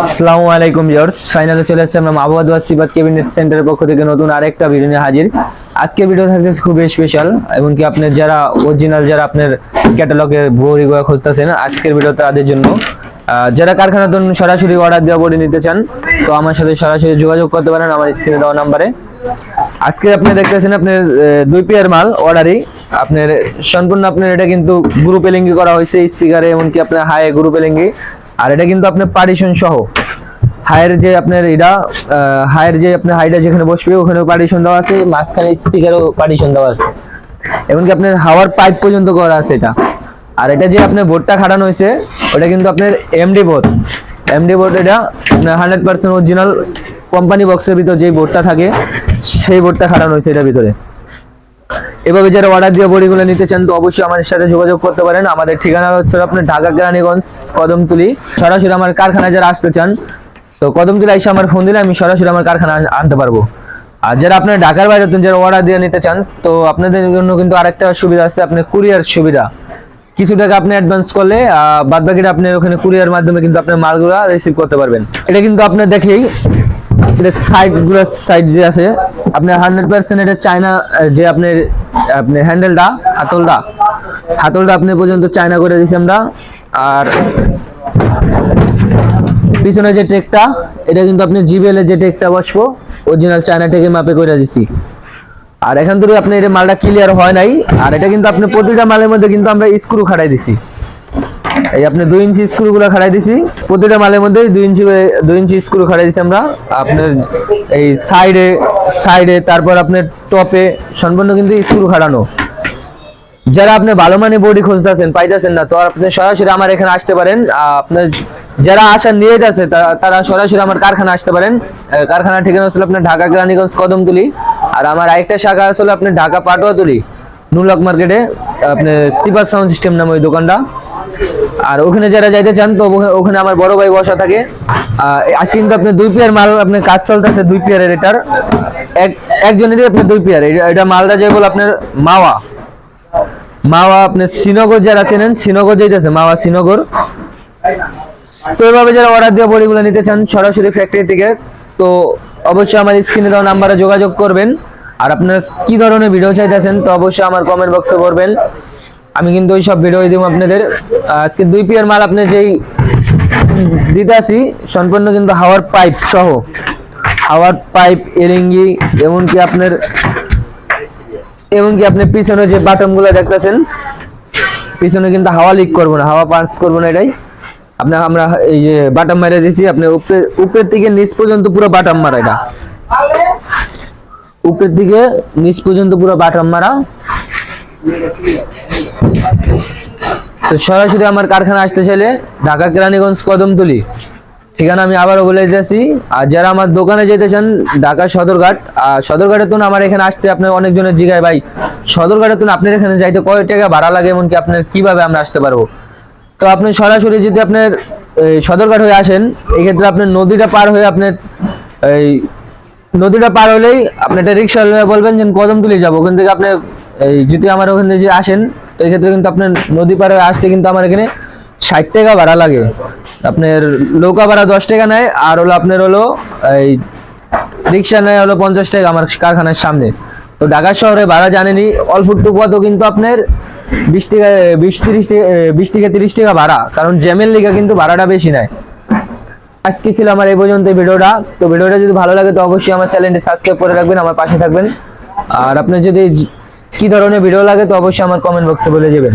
আসসালামু আলাইকুম ভিউয়ার্স, ফাইনালে চলে আসছে আমরা মাহবুবাদ সিবাত ক্যাবিনেট সেন্টারের পক্ষ থেকে নতুন আরেকটা ভিডিও নিয়ে হাজির। আজকের ভিডিও থাকতেছে খুবই স্পেশাল, এমনকি আপনার যারা অরিজিনাল যারা আপনার ক্যাটালগের বড়িগুলো খুঁজতেছেন আজকের ভিডিও তাদের জন্য। যারা কারখানার জন্য সরাসরি অর্ডার দেওয়া বড়ি নিতে চান তো আমার সাথে সরাসরি যোগাযোগ করতে পারেন আমার স্ক্রিনে দেওয়া নাম্বারে। আজকে আপনি দেখতেছেন আপনার 2 পেয়ার মাল অর্ডারই আপনার সম্পূর্ণ আপনার এটা কিন্তু গ্রুপ এলিঙ্গি করা হয়েছে স্পিকারে, এমনকি আপনার হাই গ্রুপ এলিঙ্গি, আর এটা কিন্তু আপনার পার্টিশন সহ হাইয়ের যে আপনার এটা হাইয়ের যে আপনার হাইটা যেখানে বসবে ওখানেও পার্টিশন দেওয়া আছে, মাঝখানে স্পিকারও পার্টিশন দেওয়া আছে, এমনকি আপনার হাওয়ার পাইপ পর্যন্ত করা আছে এটা। আর এটা যে আপনার বোর্ডটা খাটানো হয়েছে ওটা কিন্তু আপনার এমডি বোর্ড, এটা আপনার 100% অরিজিনাল কোম্পানি বক্সের ভিতর যে বোর্ডটা থাকে সেই বোর্ডটা খাটানো হয়েছে এটার ভিতরে। এভাবে যারা অর্ডার দিয়ে বড়িগুলো নিতে চান তো অবশ্যই আমাদের সাথে যোগাযোগ করতে পারেন। আমাদের ঠিকানা হচ্ছে আপনার ঢাকা কেরানীগঞ্জ কদমতলী। সরাসরি আমার কারখানায় যারা আসতে চান তো কদমতলী এসে আমার ফোন দিলে আমি সরাসরি আমার কারখানা আনতে পারবো। আর যারা আপনার ঢাকার বাইরে যারা অর্ডার দিয়ে নিতে চান তো আপনাদের জন্য কিন্তু আরেকটা সুবিধা আছে, আপনার কুরিয়ার সুবিধা। কিছু টাকা আপনি অ্যাডভান্স করলে বাদ বাকিটা আপনি ওখানে কুরিয়ার মাধ্যমে কিন্তু আপনার মালগুলো রিসিভ করতে পারবেন। এটা কিন্তু আপনার দেখেই সাইড যে আছে আপনার 100% এটা চায়না, যে আপনার হ্যান্ডেলটা হাতলটা আপনি পর্যন্ত চায়না করে দিছি আমরা। আর পিছনে যে টেকটা এটা কিন্তু আপনি জিবিএল এর যে টেকটা বসবো অরিজিনাল চায়না টেকে মাপে করে দিছি। আর এখান থেকে আপনি এটা মালটা ক্লিয়ার হয় নাই, আর এটা কিন্তু আপনি প্রতিটা মালের মধ্যে কিন্তু আমরা স্ক্রু খাটাই দিছি। এই আপনি 2 ইঞ্চি স্ক্রুগুলো খাটাই দিছি, প্রতিটা মালের মধ্যে 2 ইঞ্চি স্ক্রু খাটাই দিছি আমরা। আপনার এই সাইডে তারপর আপনার টপে সম্পূর্ণ কিন্তু স্ক্রু খাটানো। যারা আপনি ভালো মানের বডি খুঁজতেছেন পাইতেছেন না তো আপনি সরাসরি আমার এখানে আসতে পারেন। আপনার যারা আসার নিয়ে যাচ্ছে তারা সরাসরি আমার কারখানা আসতে পারেন। কারখানার ঠিকানা হচ্ছে আপনার ঢাকা কেরানীগঞ্জ কদমতলী, আর আমার আরেকটা শাখা হচ্ছে আপনার ঢাকা পাটোয়াতলী নুলক মার্কেটে আপনার সিপার সাউন্ড সিস্টেম নামে ওই দোকানটা। আর ওখানে যারা যাইতে চান তো ওখানে আমার বড় ভাই বসা থাকে। আজকে কিন্তু আপনার 2 পেয়ার মাল আপনার কাজ চলতেছে, 2 পেয়ারের এটার একজনেরই আপনার 2 পেয়ার। এটা মালটা যে বল আপনার মাওয়া আপনার শ্রীনগর যারা চেনেন শ্রীনগর যাইতেছে মাওয়া শ্রীনগর। তো এভাবে যারা অর্ডার দিয়ে বড়িগুলো নিতে চান সরাসরি ফ্যাক্টরি থেকে তো অবশ্যই আমার স্ক্রিনে দেওয়া নাম্বারে যোগাযোগ করবেন। আর আপনারা কি ধরনের ভিডিও চাইতেছেন তো অবশ্যই আমার কমেন্ট বক্সে করবেন, আমি কিন্তু ওই সব ভিডিও দিব আপনাদের। আজকে 2 পেয়ার মাল আপনি যেই দিতে আসি সম্পূর্ণ কিন্তু হাওয়ার পাইপ সহ, হাওয়ার পাইপ এরিঙ্গি, এমনকি আপনি পিছনে যে বাটনগুলো দেখতেছেন পিছনে কিন্তু হাওয়া লিক করবো না, হাওয়া পাস করবো না। এটাই আমরা এই যে বাটন মারা দিয়েছি আপনি উপরের থেকে নিচ পর্যন্ত পুরো বাটন মারা, এটা উপরের দিকে নিচ পর্যন্ত পুরো বাটন মারা। তো সরাসরি আমার কারখানা আসতে চাইলে ঢাকা কেরানীগঞ্জ কদমতলী, ঠিকানা আমি আবারও বলে দিতেছি। আর যারা আমার দোকানে যেতে চান ঢাকা সদরঘাট, আর সদরঘাটের তো আমার এখানে আসতে আপনার অনেকজনের জিগায় ভাই সদরঘাটের তো আপনার এখানে যাইতে কয় টাকা ভাড়া লাগে, এমনকি আপনার কিভাবে আমরা আসতে পারবো। তো আপনি সরাসরি যদি আপনার সদরঘাট হয়ে আসেন এক্ষেত্রে আপনার নদীটা পার হয়ে আপনার এই নদীটা পার হলেই আপনি একটা রিক্সা বলবেন যে কদমতলী যাবো, ওখান থেকে আপনি এই যদি আমার ওখানে যে আসেন তো এই ক্ষেত্রে কিন্তু আপনার নদী পার হয়ে আসতে কিন্তু আমার এখানে 60 টাকা ভাড়া লাগে। আপনার নৌকা ভাড়া 10 টাকা নেয়, আর হলো আপনার হলো এই রিক্সা নেয় হলো 50 টাকা আমার কারখানার সামনে। তো ঢাকা শহরে ভাড়া জানেনি অল্প টুকুয়াতো কিন্তু আপনার 20 থেকে 30 টাকা ভাড়া, কারণ জ্যামের লিগা কিন্তু ভাড়াটা বেশি নেয়। আজকে ছিল আমার এই পর্যন্ত ভিডিওটা। তো ভিডিওটা যদি ভালো লাগে তো অবশ্যই আমার চ্যানেলটি সাবস্ক্রাইব করে রাখবেন, আমার পাশে থাকবেন। আর আপনার যদি কি ধরনের ভিডিও লাগে তো অবশ্যই আমার কমেন্ট বক্সে বলে যাবেন।